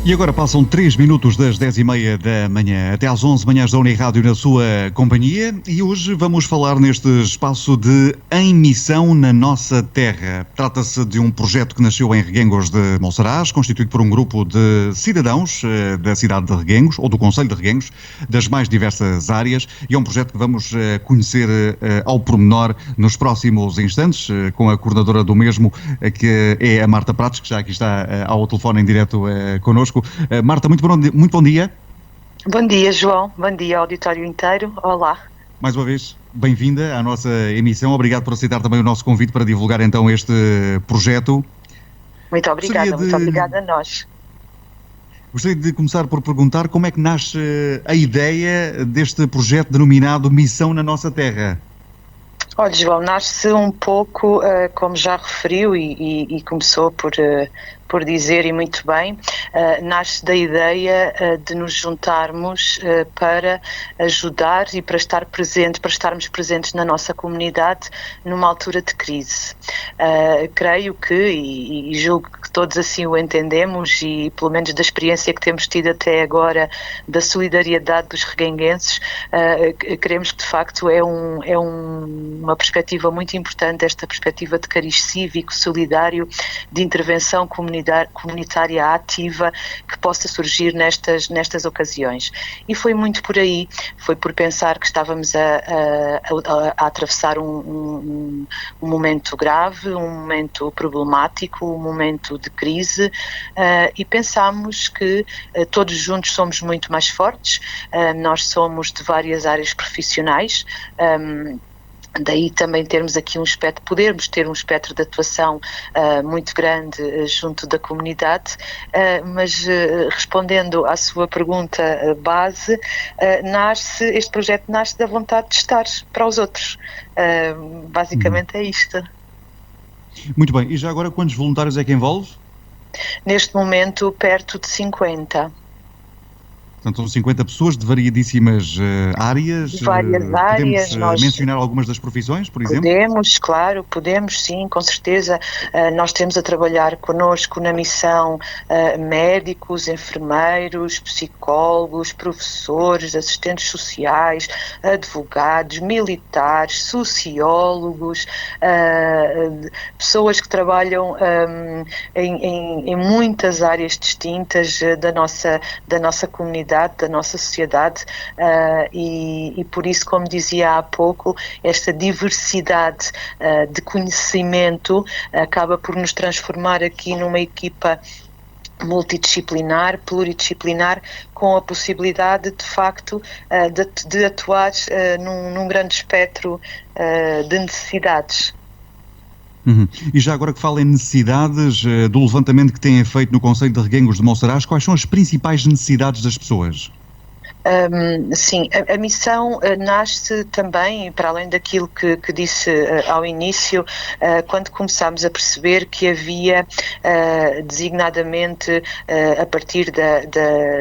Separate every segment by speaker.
Speaker 1: E agora passam 3 minutos das 10h30 da manhã, até às 11 manhãs da Unirádio na sua companhia, e hoje vamos falar neste espaço de Em Missão na Nossa Terra. Trata-se de um projeto que nasceu em Reguengos de Monsaraz, constituído por um grupo de cidadãos da cidade de Reguengos, ou do concelho de Reguengos, das mais diversas áreas, e é um projeto que vamos conhecer ao pormenor nos próximos instantes, com a coordenadora do mesmo, que é a Marta Pratos, que já aqui está ao telefone em direto connosco. Marta, muito bom dia.
Speaker 2: Bom dia, João. Bom dia, auditório inteiro. Olá.
Speaker 1: Mais uma vez, bem-vinda à nossa emissão. Obrigado por aceitar também o nosso convite para divulgar então este projeto.
Speaker 2: Muito obrigada, muito obrigada a nós.
Speaker 1: Gostaria de começar por perguntar como é que nasce a ideia deste projeto denominado Missão na Nossa Terra.
Speaker 2: Olha, João, nasce um pouco, como já referiu e começou por dizer, e muito bem, nasce da ideia de nos juntarmos para ajudar e para estarmos presentes na nossa comunidade numa altura de crise. Creio que, e julgo que todos assim o entendemos, e pelo menos da experiência que temos tido até agora da solidariedade dos reguenguenses, queremos que de facto é uma perspectiva muito importante, esta perspectiva de cariz cívico, solidário, de intervenção comunitária ativa que possa surgir nestas ocasiões. E foi muito por aí, foi por pensar que estávamos a atravessar um momento grave, um momento problemático, um momento de crise, e pensámos que todos juntos somos muito mais fortes, nós somos de várias áreas profissionais, daí também termos aqui podermos ter um espectro de atuação muito grande junto da comunidade, mas respondendo à sua pergunta base, este projeto nasce da vontade de estar para os outros. Basicamente é isto.
Speaker 1: Muito bem, e já agora quantos voluntários é que envolve?
Speaker 2: Neste momento perto de 50.
Speaker 1: Portanto, são 50 pessoas de variedíssimas áreas.
Speaker 2: Várias áreas.
Speaker 1: Podemos mencionar algumas das profissões, por exemplo?
Speaker 2: Podemos, claro, podemos, sim, com certeza. Nós temos a trabalhar connosco na missão médicos, enfermeiros, psicólogos, professores, assistentes sociais, advogados, militares, sociólogos, pessoas que trabalham em muitas áreas distintas da nossa comunidade, da nossa sociedade, e por isso, como dizia há pouco, esta diversidade de conhecimento acaba por nos transformar aqui numa equipa multidisciplinar, pluridisciplinar, com a possibilidade de facto de atuar num grande espectro de necessidades.
Speaker 1: E já agora que fala em necessidades, do levantamento que têm feito no concelho de Reguengos de Monsaraz, quais são as principais necessidades das pessoas?
Speaker 2: Sim, a missão nasce também, para além daquilo que disse ao início, quando começámos a perceber que havia, designadamente a partir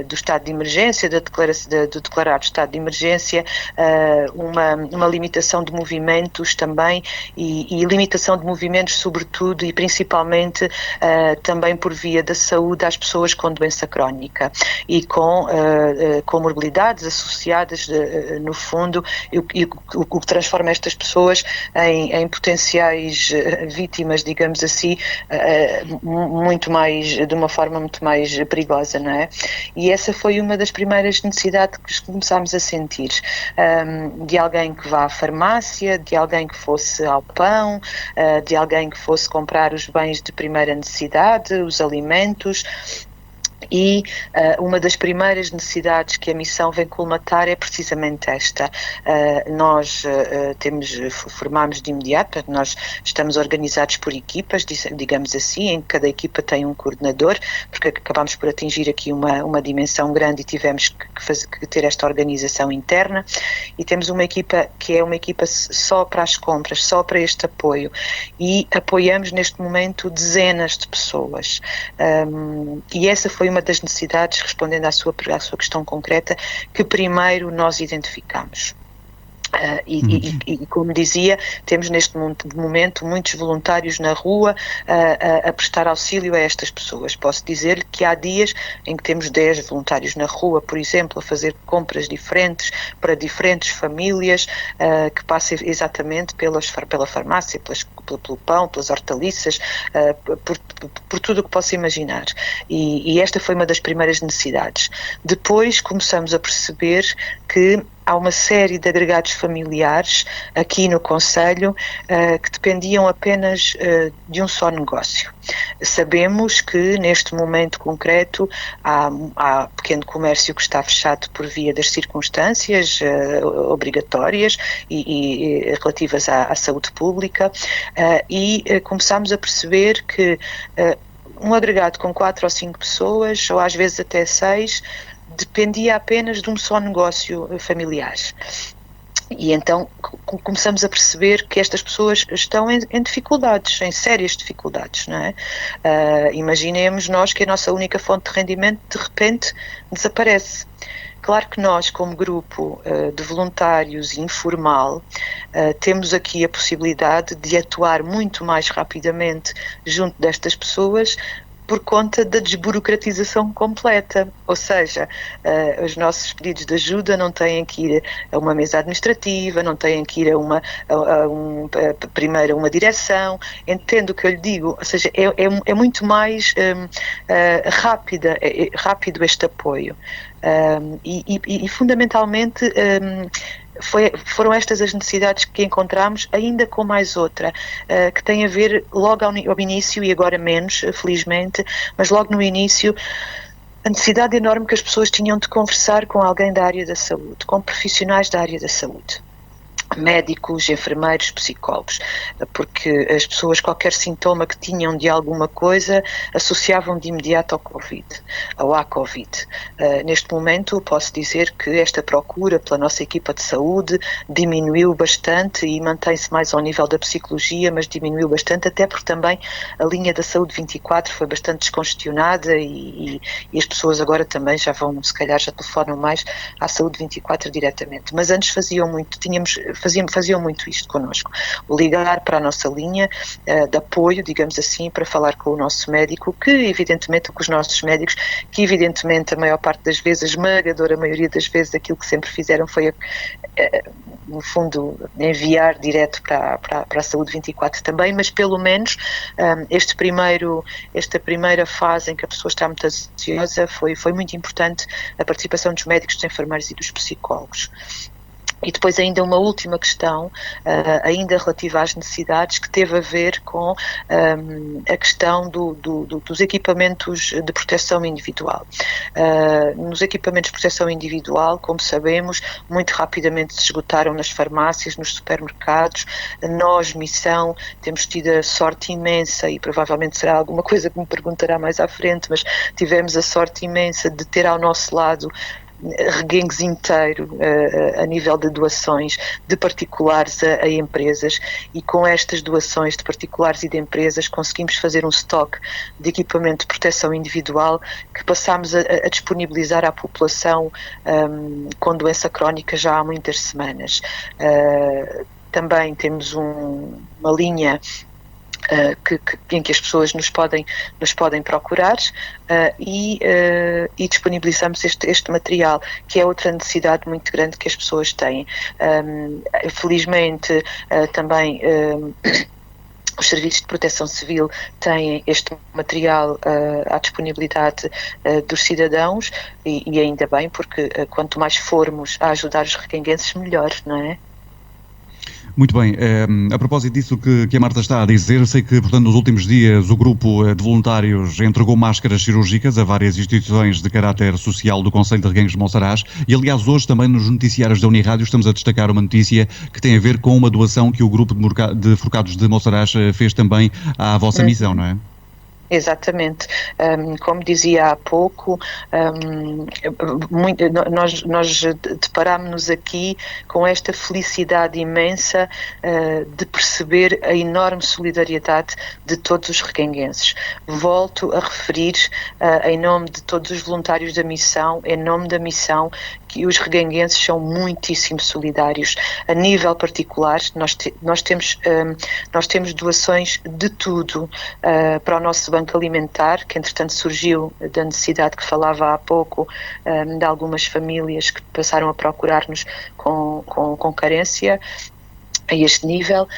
Speaker 2: do estado de emergência, do declarado estado de emergência, uma limitação de movimentos também, e limitação de movimentos sobretudo e principalmente também por via da saúde às pessoas com doença crónica e com morbilidades associadas, no fundo, o que transforma estas pessoas em potenciais vítimas, digamos assim, de uma forma muito mais perigosa, não é? E essa foi uma das primeiras necessidades que começámos a sentir, de alguém que vá à farmácia, de alguém que fosse ao pão, de alguém que fosse comprar os bens de primeira necessidade, os alimentos. E uma das primeiras necessidades que a missão vem colmatar é precisamente esta. Nós formámos de imediato, portanto, nós estamos organizados por equipas, digamos assim, em que cada equipa tem um coordenador, porque acabámos por atingir aqui uma dimensão grande e tivemos que ter esta organização interna, e temos uma equipa que é uma equipa só para as compras, só para este apoio, e apoiamos neste momento dezenas de pessoas. E essa foi uma das necessidades, respondendo à sua questão concreta, que primeiro nós identificamos. E como dizia, temos neste momento muitos voluntários na rua a prestar auxílio a estas pessoas. Posso dizer-lhe que há dias em que temos 10 voluntários na rua, por exemplo, a fazer compras diferentes para diferentes famílias, que passam exatamente pela farmácia, pelo pão, pelas hortaliças, por tudo o que possa imaginar. E esta foi uma das primeiras necessidades. Depois começamos a perceber que há uma série de agregados familiares aqui no concelho que dependiam apenas de um só negócio. Sabemos que neste momento concreto há pequeno comércio que está fechado por via das circunstâncias obrigatórias e relativas à saúde pública, e começámos a perceber que um agregado com 4 ou 5 pessoas, ou às vezes até 6, dependia apenas de um só negócio familiar. E então começamos a perceber que estas pessoas estão em dificuldades, em sérias dificuldades, não é? Imaginemos nós que a nossa única fonte de rendimento de repente desaparece. Claro que nós, como grupo de voluntários informal, temos aqui a possibilidade de atuar muito mais rapidamente junto destas pessoas, por conta da desburocratização completa, ou seja, os nossos pedidos de ajuda não têm que ir a uma mesa administrativa, não têm que ir primeiro a uma direção, entendo o que eu lhe digo, ou seja, é muito mais rápido este apoio. E fundamentalmente foram estas as necessidades que encontramos, ainda com mais outra, que tem a ver logo ao início, e agora menos, felizmente, mas logo no início, a necessidade enorme que as pessoas tinham de conversar com alguém da área da saúde, com profissionais da área da saúde. Médicos, enfermeiros, psicólogos, porque as pessoas, qualquer sintoma que tinham de alguma coisa, associavam de imediato ao Covid, ao Covid. Neste momento, posso dizer que esta procura pela nossa equipa de saúde diminuiu bastante e mantém-se mais ao nível da psicologia, mas diminuiu bastante, até porque também a linha da Saúde 24 foi bastante descongestionada e as pessoas agora também já vão, se calhar, já telefonam mais à Saúde 24 diretamente. Mas antes faziam muito isto connosco, o ligar para a nossa linha de apoio, digamos assim, para falar com o nosso médico, que evidentemente, com os nossos médicos, que evidentemente a maior parte das vezes, a esmagadora maioria das vezes, aquilo que sempre fizeram foi, no fundo, enviar direto para a Saúde 24 também, mas pelo menos esta primeira fase em que a pessoa está muito ansiosa foi muito importante a participação dos médicos, dos enfermeiros e dos psicólogos. E depois ainda uma última questão, ainda relativa às necessidades, que teve a ver com a questão dos equipamentos de proteção individual. Nos equipamentos de proteção individual, como sabemos, muito rapidamente se esgotaram nas farmácias, nos supermercados. Nós, Missão, temos tido a sorte imensa, e provavelmente será alguma coisa que me perguntará mais à frente, mas tivemos a sorte imensa de ter ao nosso lado reguengos inteiro a nível de doações de particulares a empresas, e com estas doações de particulares e de empresas conseguimos fazer um estoque de equipamento de proteção individual que passámos a disponibilizar à população com doença crónica já há muitas semanas. Também temos uma linha em que as pessoas nos podem procurar e disponibilizamos este material, que é outra necessidade muito grande que as pessoas têm. Felizmente também os serviços de proteção civil têm este material à disponibilidade dos cidadãos, e ainda bem, porque quanto mais formos a ajudar os requenguenses, melhor, não é?
Speaker 1: Muito bem, a propósito disso que a Marta está a dizer, sei que, portanto, nos últimos dias o grupo de voluntários entregou máscaras cirúrgicas a várias instituições de caráter social do Concelho de Reguengos de Monsaraz, e aliás hoje também nos noticiários da Unirádio estamos a destacar uma notícia que tem a ver com uma doação que o grupo de Forcados de Monsaraz fez também à vossa missão, não é?
Speaker 2: Exatamente. Como dizia há pouco, nós deparámos-nos aqui com esta felicidade imensa de perceber a enorme solidariedade de todos os requenguenses. Volto a referir, em nome de todos os voluntários da missão, em nome da missão, e os reganguenses são muitíssimo solidários. A nível particular, nós temos doações de tudo para o nosso banco alimentar, que entretanto surgiu da necessidade que falava há pouco, de algumas famílias que passaram a procurar-nos com carência a este nível,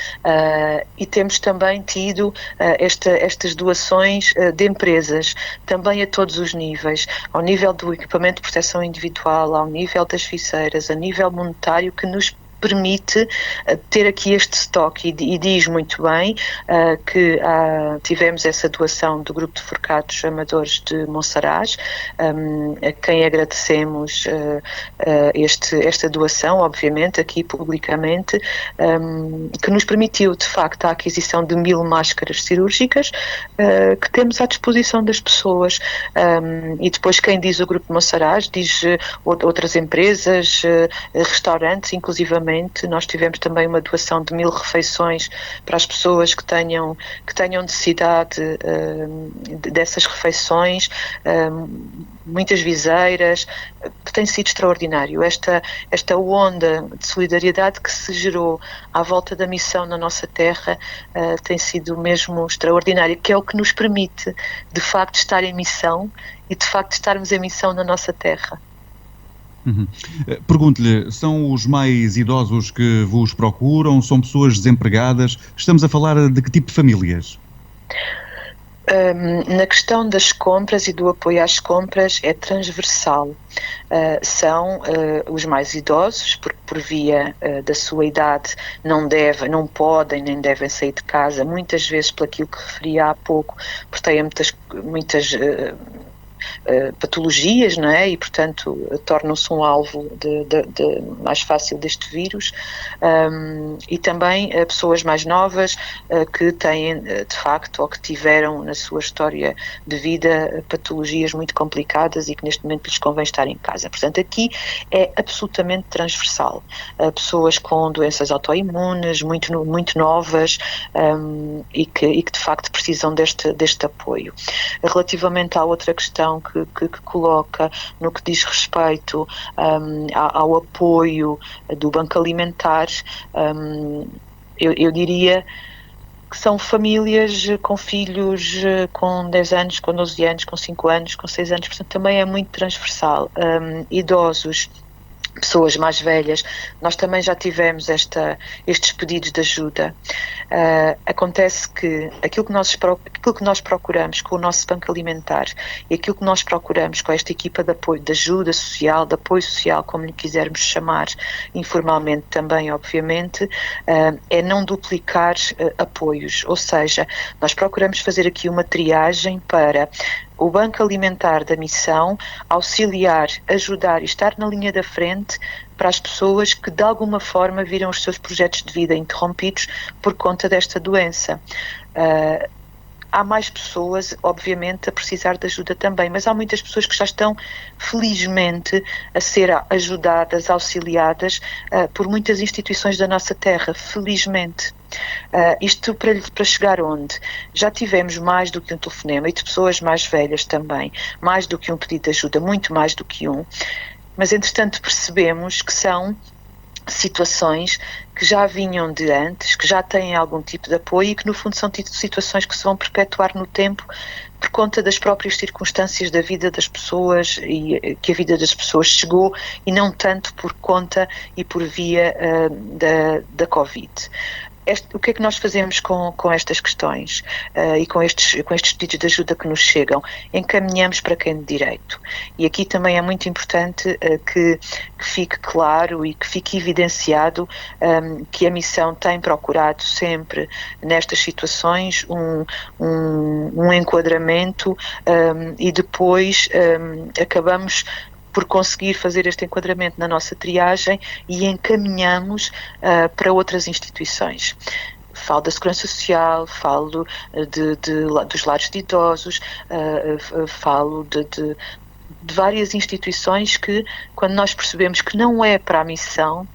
Speaker 2: e temos também tido estas doações de empresas, também a todos os níveis, ao nível do equipamento de proteção individual, ao nível das viceiras, a nível monetário, que nos permite ter aqui este estoque e diz muito bem que tivemos essa doação do Grupo de Forcados Amadores de Monsaraz, a quem agradecemos esta doação, obviamente, aqui publicamente, que nos permitiu, de facto, a aquisição de 1000 máscaras cirúrgicas que temos à disposição das pessoas. E depois quem diz o Grupo de Monsaraz, diz outras empresas, restaurantes, inclusivamente. Nós tivemos também uma doação de 1000 refeições para as pessoas que tenham necessidade dessas refeições, muitas viseiras, que tem sido extraordinário. Esta onda de solidariedade que se gerou à volta da missão na nossa terra tem sido mesmo extraordinária, que é o que nos permite, de facto, estar em missão e, de facto, estarmos em missão na nossa terra.
Speaker 1: Uhum. Pergunto-lhe, são os mais idosos que vos procuram? São pessoas desempregadas? Estamos a falar de que tipo de famílias?
Speaker 2: Na questão das compras e do apoio às compras é transversal. São os mais idosos, porque por via da sua idade não podem nem devem sair de casa, muitas vezes por aquilo que referia há pouco, porque têm muitas patologias, não é? E, portanto, tornam-se um alvo mais fácil deste vírus, e também pessoas mais novas que têm, de facto, ou que tiveram na sua história de vida patologias muito complicadas e que neste momento lhes convém estar em casa. Portanto, aqui é absolutamente transversal. Pessoas com doenças autoimunes, muito novas, e que de facto precisam deste apoio. Relativamente à outra questão que coloca no que diz respeito ao apoio do Banco Alimentar, eu diria que são famílias com filhos com 10 anos, com 12 anos, com 5 anos, com 6 anos, portanto também é muito transversal. Idosos, pessoas mais velhas, nós também já tivemos estes pedidos de ajuda. Acontece que aquilo que nós procuramos com o nosso banco alimentar e aquilo que nós procuramos com esta equipa de apoio, de ajuda social, de apoio social, como lhe quisermos chamar, informalmente também, obviamente, é não duplicar apoios, ou seja, nós procuramos fazer aqui uma triagem para o Banco Alimentar da Missão auxiliar, ajudar e estar na linha da frente para as pessoas que de alguma forma viram os seus projetos de vida interrompidos por conta desta doença. Há mais pessoas, obviamente, a precisar de ajuda também, mas há muitas pessoas que já estão, felizmente, a ser ajudadas, auxiliadas por muitas instituições da nossa terra, felizmente. Isto para chegar onde? Já tivemos mais do que um telefonema, e de pessoas mais velhas também, mais do que um pedido de ajuda, muito mais do que um, mas entretanto percebemos que são situações que já vinham de antes, que já têm algum tipo de apoio e que no fundo são situações que se vão perpetuar no tempo por conta das próprias circunstâncias da vida das pessoas e que a vida das pessoas chegou, e não tanto por conta e por via da Covid. O que é que nós fazemos com estas questões e com estes pedidos de ajuda que nos chegam? Encaminhamos para quem de direito. E aqui também é muito importante que fique claro e que fique evidenciado que a missão tem procurado sempre nestas situações um enquadramento, e depois acabamos por conseguir fazer este enquadramento na nossa triagem e encaminhamos para outras instituições. Falo da Segurança Social, falo dos lares de idosos, falo de várias instituições que, quando nós percebemos que não é para a missão,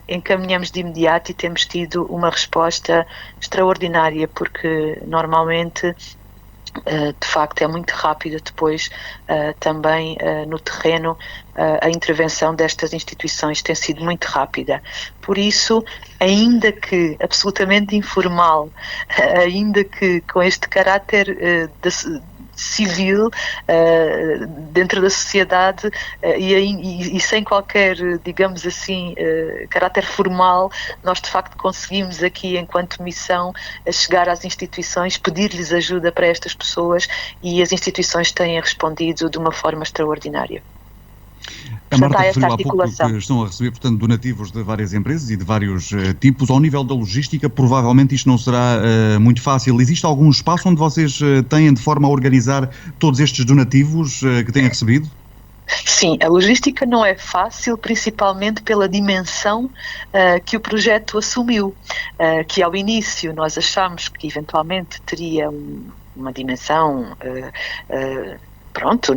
Speaker 2: encaminhamos de imediato e temos tido uma resposta extraordinária, porque normalmente de facto é muito rápida depois também no terreno. A intervenção destas instituições tem sido muito rápida. Por isso, ainda que absolutamente informal, ainda que com este caráter civil dentro da sociedade e sem qualquer, digamos assim, caráter formal, nós de facto conseguimos aqui, enquanto missão, chegar às instituições, pedir-lhes ajuda para estas pessoas, e as instituições têm respondido de uma forma extraordinária.
Speaker 1: A Marta referiu há pouco que estão a receber, portanto, donativos de várias empresas e de vários tipos. Ao nível da logística, provavelmente isto não será muito fácil. Existe algum espaço onde vocês têm de forma a organizar todos estes donativos que têm recebido?
Speaker 2: Sim, a logística não é fácil, principalmente pela dimensão que o projeto assumiu, que ao início nós achámos que eventualmente teria uma dimensão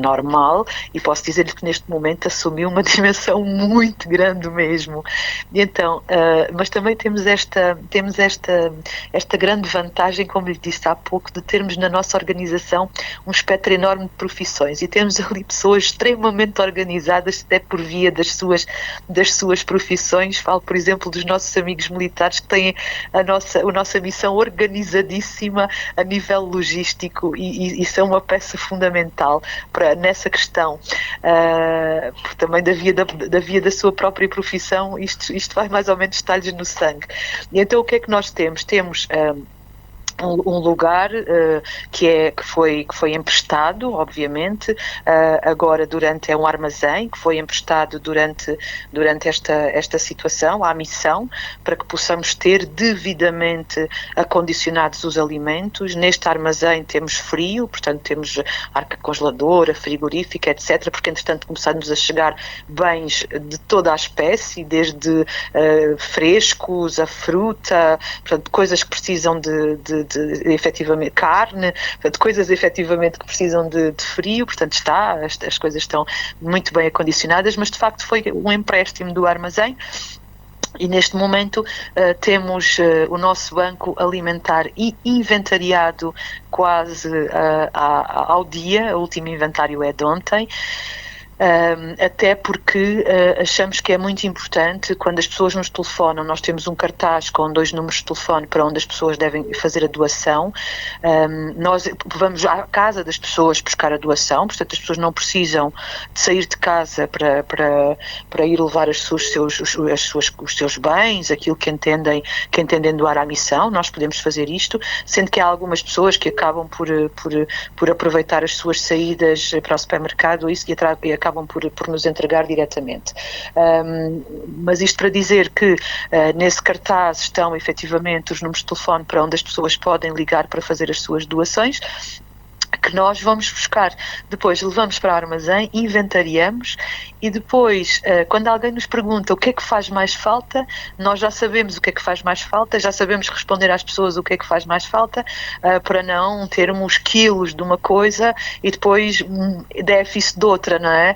Speaker 2: normal, e posso dizer-lhe que neste momento assumiu uma dimensão muito grande mesmo. E então, mas também temos esta grande vantagem, como lhe disse há pouco, de termos na nossa organização um espectro enorme de profissões, e temos ali pessoas extremamente organizadas, até por via das suas profissões. Falo, por exemplo, dos nossos amigos militares, que têm a nossa missão organizadíssima a nível logístico, e são uma peça fundamental nessa questão, também da via da sua própria profissão. Isto vai mais ou menos estar-lhes no sangue. E então o que é que nós temos? Temos um lugar que foi emprestado, obviamente, agora é um armazém que foi emprestado durante esta situação, à missão, para que possamos ter devidamente acondicionados os alimentos. Neste armazém temos frio, portanto temos arca congeladora, frigorífica, etc., porque entretanto começamos a chegar bens de toda a espécie, desde frescos, a fruta, portanto coisas que precisam de efetivamente carne, de coisas efetivamente que precisam de frio, portanto as coisas estão muito bem acondicionadas, mas de facto foi um empréstimo do armazém. E neste momento temos o nosso banco alimentar inventariado quase ao dia. O último inventário é de ontem. Até porque achamos que é muito importante, quando as pessoas nos telefonam, nós temos um cartaz com 2 números de telefone para onde as pessoas devem fazer a doação. Nós vamos à casa das pessoas buscar a doação, portanto as pessoas não precisam de sair de casa para ir levar os seus bens, aquilo que entendem doar à missão. Nós podemos fazer isto, sendo que há algumas pessoas que acabam por aproveitar as suas saídas para o supermercado e acabam por nos entregar diretamente. Mas isto para dizer que nesse cartaz estão efetivamente os números de telefone para onde as pessoas podem ligar para fazer as suas doações, que nós vamos buscar. Depois levamos para o armazém, inventariamos, e depois, quando alguém nos pergunta o que é que faz mais falta, nós já sabemos o que é que faz mais falta, já sabemos responder às pessoas o que é que faz mais falta, para não termos quilos de uma coisa e depois déficit de outra, não é?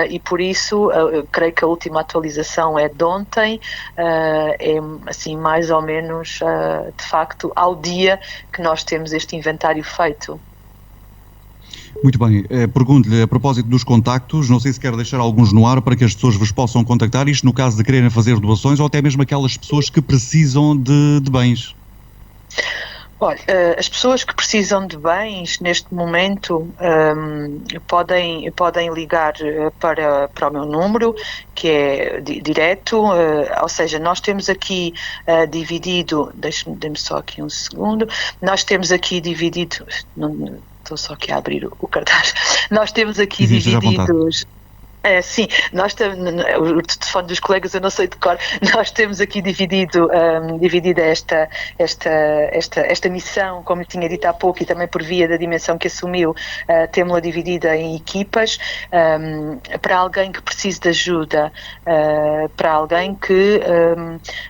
Speaker 2: E por isso, creio que a última atualização é de ontem, é assim mais ou menos, de facto, ao dia que nós temos este inventário feito.
Speaker 1: Muito bem, pergunto-lhe a propósito dos contactos, não sei se quer deixar alguns no ar para que as pessoas vos possam contactar, isto no caso de quererem fazer doações ou até mesmo aquelas pessoas que precisam de bens.
Speaker 2: Olha, as pessoas que precisam de bens neste momento podem ligar para o meu número, que é direto, ou seja, nós temos aqui dividido, dê-me só aqui um segundo, nós temos aqui dividido, estou só aqui a abrir o cartaz, nós temos aqui divididos... Sim, nós temos o telefone dos colegas, eu não sei de cor. Nós temos aqui dividida esta missão, como lhe tinha dito há pouco, e também por via da dimensão que assumiu, temos-la dividida em equipas, para alguém que precise de ajuda, para alguém que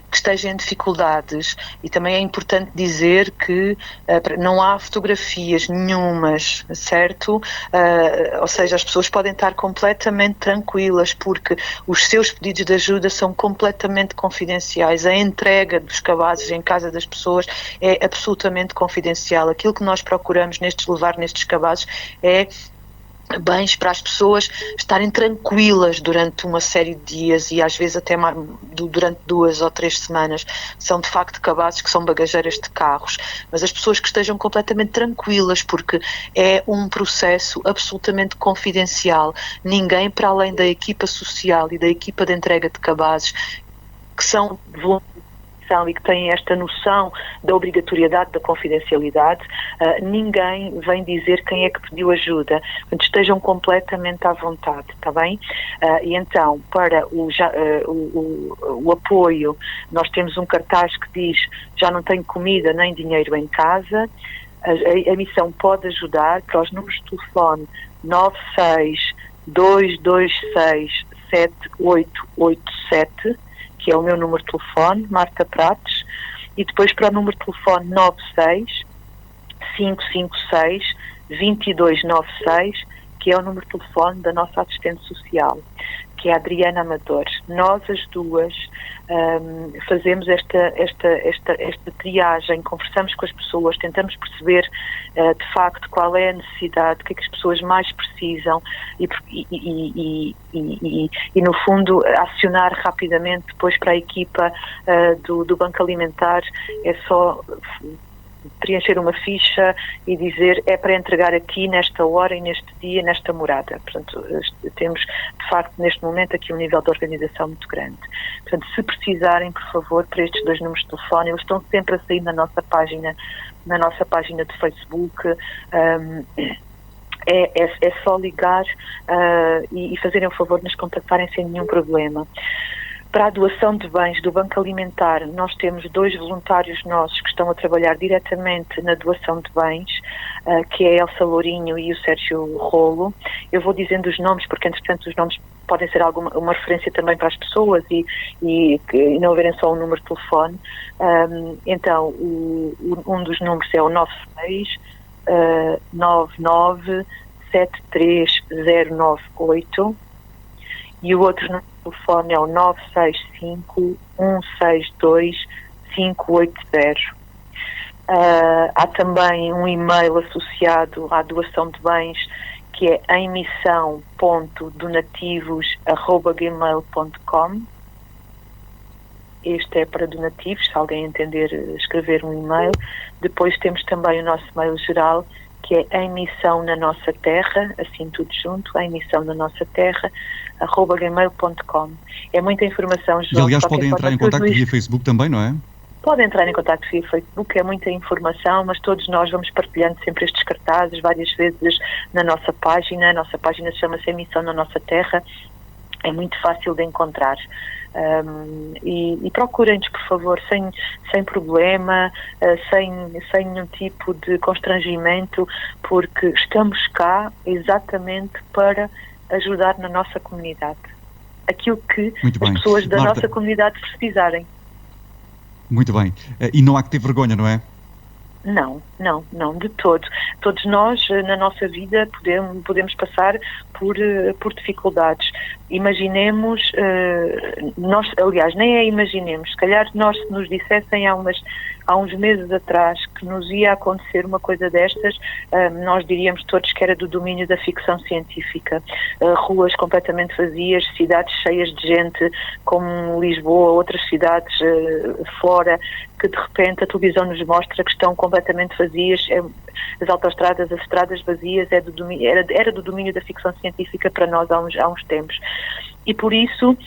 Speaker 2: que esteja em dificuldades, e também é importante dizer que não há fotografias nenhumas, certo? Ou seja, as pessoas podem estar completamente tranquilas porque os seus pedidos de ajuda são completamente confidenciais. A entrega dos cabazes em casa das pessoas é absolutamente confidencial. Aquilo que nós procuramos levar nestes cabazes é bens para as pessoas estarem tranquilas durante uma série de dias e às vezes até durante 2 ou 3 semanas. São de facto cabazes que são bagageiras de carros, mas as pessoas que estejam completamente tranquilas, porque é um processo absolutamente confidencial. Ninguém para além da equipa social e da equipa de entrega de cabazes, que são voluntários e que têm esta noção da obrigatoriedade da confidencialidade, ninguém vem dizer quem é que pediu ajuda. Portanto, estejam completamente à vontade, está bem? E então, para o apoio, nós temos um cartaz que diz: já não tenho comida nem dinheiro em casa. A missão pode ajudar para os números de telefone 96-226-7887, que é o meu número de telefone, Marta Prates, e depois para o número de telefone 96-556-2296, que é o número de telefone da nossa assistente social, que é a Adriana Amador. Nós as duas fazemos esta triagem, conversamos com as pessoas, tentamos perceber de facto qual é a necessidade, o que é que as pessoas mais precisam e no fundo acionar rapidamente depois para a equipa do Banco Alimentar. É só preencher uma ficha e dizer: é para entregar aqui, nesta hora e neste dia, nesta morada. Portanto, temos, de facto, neste momento aqui um nível de organização muito grande. Portanto, se precisarem, por favor, para estes 2 números de telefone, eles estão sempre a sair na nossa página de Facebook. É só ligar e fazerem o favor de nos contactarem sem nenhum problema. Para a doação de bens do Banco Alimentar, nós temos 2 voluntários nossos que estão a trabalhar diretamente na doação de bens, que é a Elsa Lourinho e o Sérgio Rolo. Eu vou dizendo os nomes, porque, entretanto, os nomes podem ser uma referência também para as pessoas e não haverem só um número de telefone. Então, um dos números é o 96-99-73098 e o outro número de telefone é o 965-162-580. Há também um e-mail associado à doação de bens, que é emissão.donativos@gmail.com. Este é para donativos, se alguém entender escrever um e-mail. Depois temos também o nosso e-mail geral, que é a emissão na nossa terra, assim tudo junto, a emissão na nossa terra, @gmail.com. É muita informação, João.
Speaker 1: E aliás podem entrar em contacto via Facebook também, não é?
Speaker 2: Podem entrar em contacto via Facebook, é muita informação, mas todos nós vamos partilhando sempre estes cartazes várias vezes na nossa página. A nossa página chama-se Emissão na Nossa Terra, é muito fácil de encontrar. E procurem-nos, por favor, sem problema, sem nenhum tipo de constrangimento, porque estamos cá exatamente para ajudar na nossa comunidade. Aquilo que as pessoas da nossa comunidade precisarem.
Speaker 1: Muito bem. E não há que ter vergonha, não é?
Speaker 2: Não, de todo. Todos nós, na nossa vida, podemos passar por dificuldades. Imaginemos, aliás, nem é imaginemos, se calhar nós, se nos dissessem há uns meses atrás que nos ia acontecer uma coisa destas, nós diríamos todos que era do domínio da ficção científica. Ruas completamente vazias, cidades cheias de gente, como Lisboa, outras cidades fora, que de repente a televisão nos mostra que estão completamente vazias. As autoestradas, as estradas vazias, era do domínio da ficção científica para nós há uns tempos. E por isso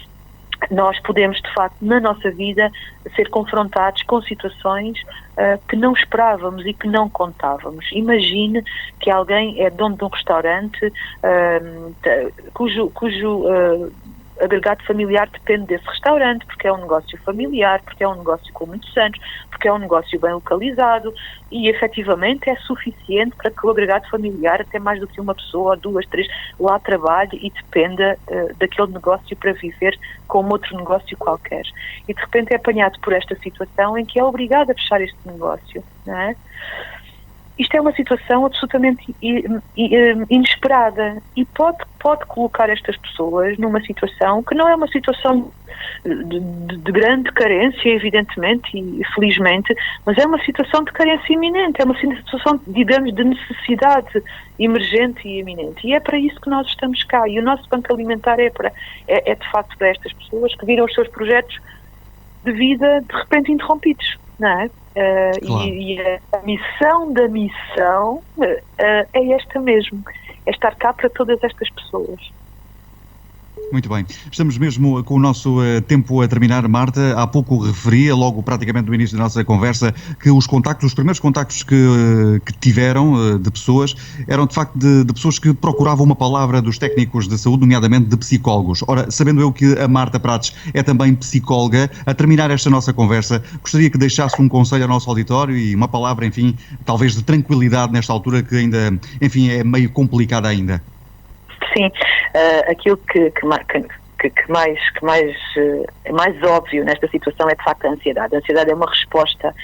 Speaker 2: nós podemos, de facto, na nossa vida, ser confrontados com situações que não esperávamos e que não contávamos. Imagine que alguém é dono de um restaurante cujo agregado familiar depende desse restaurante, porque é um negócio familiar, porque é um negócio com muitos anos, porque é um negócio bem localizado e efetivamente é suficiente para que o agregado familiar, até mais do que uma pessoa, 2, 3, lá trabalhe e dependa daquele negócio para viver como outro negócio qualquer. E de repente é apanhado por esta situação em que é obrigado a fechar este negócio, não é? Isto é uma situação absolutamente inesperada e pode colocar estas pessoas numa situação que não é uma situação de grande carência, evidentemente, e felizmente, mas é uma situação de carência iminente, é uma situação, digamos, de necessidade emergente e iminente. E é para isso que nós estamos cá. E o nosso Banco Alimentar é de facto para estas pessoas que viram os seus projetos de vida de repente interrompidos, não é? Claro. E a missão da missão é esta mesmo, é estar cá para todas estas pessoas.
Speaker 1: Muito bem. Estamos mesmo com o nosso tempo a terminar, Marta. Há pouco referia, logo praticamente no início da nossa conversa, que os primeiros contactos que tiveram de pessoas eram de facto de pessoas que procuravam uma palavra dos técnicos de saúde, nomeadamente de psicólogos. Ora, sabendo eu que a Marta Prates é também psicóloga, a terminar esta nossa conversa, gostaria que deixasse um conselho ao nosso auditório e uma palavra, enfim, talvez de tranquilidade nesta altura que ainda, enfim, é meio complicada ainda.
Speaker 2: Sim, aquilo que é mais óbvio nesta situação é de facto a ansiedade. A ansiedade é uma resposta,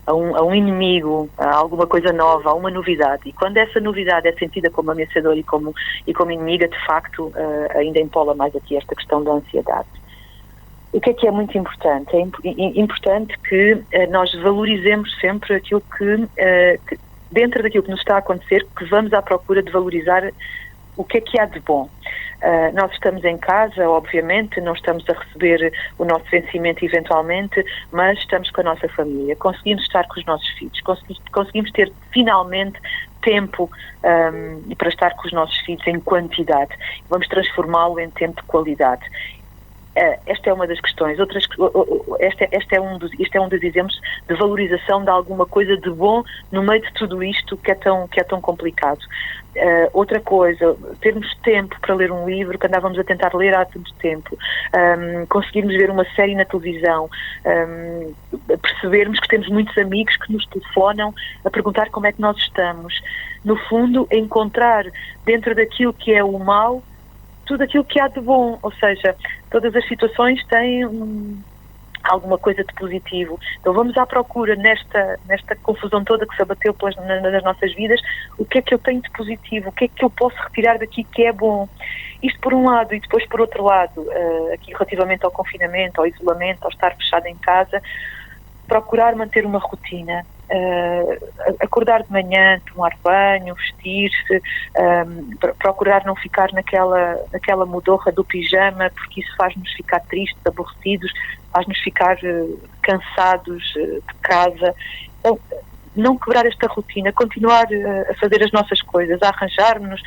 Speaker 2: a um inimigo, a alguma coisa nova, a uma novidade. E quando essa novidade é sentida como ameaçadora e como inimiga, de facto, ainda empola mais aqui esta questão da ansiedade. O que é muito importante? É importante que nós valorizemos sempre aquilo que dentro daquilo que nos está a acontecer, que vamos à procura de valorizar o que há de bom. Nós estamos em casa, obviamente, não estamos a receber o nosso vencimento eventualmente, mas estamos com a nossa família. Conseguimos estar com os nossos filhos, conseguimos ter finalmente tempo para estar com os nossos filhos em quantidade. Vamos transformá-lo em tempo de qualidade. Esta é uma das questões. Este é um dos exemplos de valorização de alguma coisa de bom no meio de tudo isto que é tão complicado. Outra coisa, termos tempo para ler um livro que andávamos a tentar ler há tanto tempo, conseguirmos ver uma série na televisão, percebermos que temos muitos amigos que nos telefonam a perguntar como é que nós estamos. No fundo, encontrar dentro daquilo que é o mal tudo aquilo que há de bom, ou seja, todas as situações têm alguma coisa de positivo. Então vamos à procura nesta confusão toda que se abateu nas nossas vidas, o que é que eu tenho de positivo, o que é que eu posso retirar daqui que é bom. Isto por um lado, e depois por outro lado, aqui relativamente ao confinamento, ao isolamento, ao estar fechado em casa, procurar manter uma rotina, acordar de manhã, tomar banho, vestir-se, procurar não ficar naquela modorra do pijama, porque isso faz-nos ficar tristes, aborrecidos, faz-nos ficar cansados de casa. Então, não quebrar esta rotina, continuar a fazer as nossas coisas, a arranjar-nos,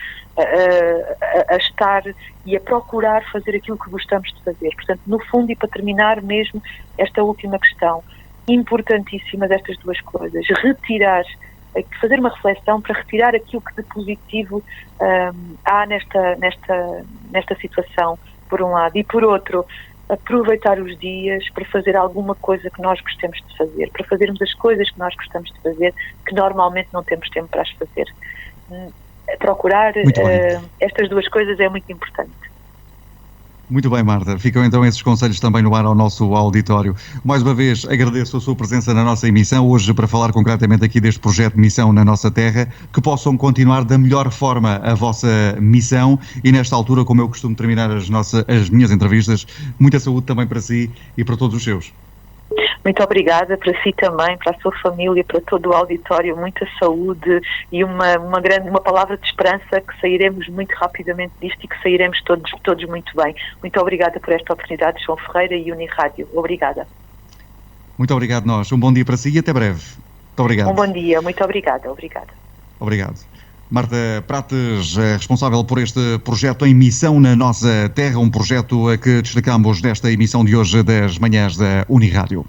Speaker 2: a estar e a procurar fazer aquilo que gostamos de fazer. Portanto, no fundo, e para terminar mesmo esta última questão, importantíssima destas duas coisas, fazer uma reflexão para retirar aquilo que de positivo há nesta situação, por um lado, e por outro, aproveitar os dias para fazer alguma coisa que nós gostemos de fazer, para fazermos as coisas que nós gostamos de fazer, que normalmente não temos tempo para as fazer. Procurar estas duas coisas é muito importante.
Speaker 1: Muito bem, Marta. Ficam então esses conselhos também no ar ao nosso auditório. Mais uma vez, agradeço a sua presença na nossa emissão, hoje para falar concretamente aqui deste projeto Missão na Nossa Terra, que possam continuar da melhor forma a vossa missão e nesta altura, como eu costumo terminar as minhas entrevistas, muita saúde também para si e para todos os seus.
Speaker 2: Muito obrigada, para si também, para a sua família, para todo o auditório, muita saúde e uma palavra de esperança que sairemos muito rapidamente disto e que sairemos todos muito bem. Muito obrigada por esta oportunidade, João Ferreira e Unirádio. Obrigada.
Speaker 1: Muito obrigado nós. Um bom dia para si e até breve. Muito obrigado.
Speaker 2: Um bom dia, muito obrigada.
Speaker 1: Obrigado. Marta Prates é responsável por este projeto em Missão na Nossa Terra, um projeto a que destacamos nesta emissão de hoje das manhãs da Unirádio.